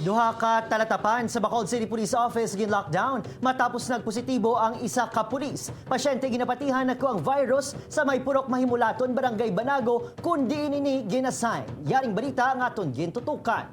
Duha ka talatapan sa Bacolod City Police Office gin-lockdown matapos nagpositibo ang isa ka pulis. Pasyente ginapatihan na ang virus sa may purok Mahimulaton, Barangay Banago, kundi ini ginassign. Yaring balita ang aton gintutukan.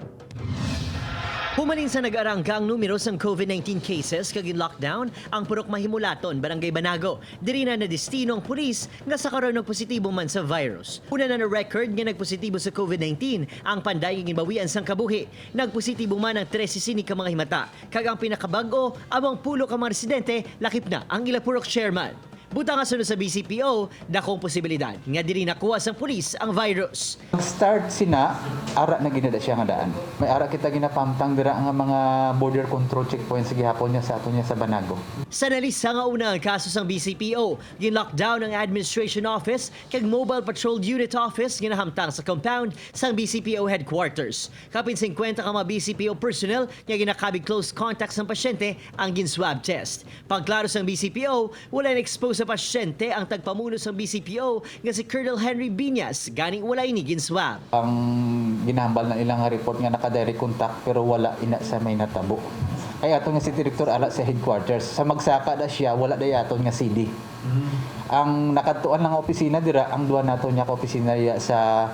Humalin sa nag-arangka ang numero ng COVID-19 cases kagin lockdown ang purok Mahimulaton, Barangay Banago. Diri na destino ang pulis nga sa karon nagpositibo man sa virus. Una na record nga nagpositibo sa COVID-19 ang panday nga ginbawian sang kabuhi. Nagpositibo man ang 13 sini ka mga himata. Kag ang pinakabag-o among pulo ka mga residente lakip na ang ila purok chairman. Buta nga sunod sa BCPO, dakong posibilidad nga diri nakuha sang pulis ang virus. Start sina, ara na ginada siya nga daan. May ara kita ginapamtang dira nga mga border control checkpoints sa gihapon niya sa ato niya sa Banago. Sa nalisa nga una ang kaso sang BCPO, gin-lockdown ang Administration Office kag Mobile Patrol Unit Office ginahamtang sa compound sang BCPO headquarters. Kapin 50 ka mga BCPO personnel nga ginakabig close contact sang pasyente ang gin-swab test. Pagklaro sang BCPO, wala na-expose sa pasyente ang tagpamuno sang BCPO nga si Colonel Henry Biñas ganing wala ini gin-swab. Ang ginahambal na ilang report nga naka-direct contact pero wala ina sa may natabo. Kaya ato nga si Director ala sa headquarters. Sa magsaka na siya, wala dayaton nga CD. Ang nakatuan lang opisina dira, ang duwa nato niya ka opisina sa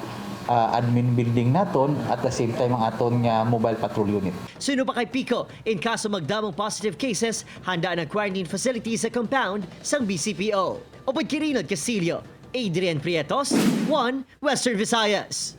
admin building naton at the same time ang aton nga mobile patrol unit. Suno pa kay Pico, in kaso magdamong positive cases, handa ang quarantine facility sa compound sang BCPO. Opad Kirinod Casillo, Adrian Prietos, 1 Western Visayas.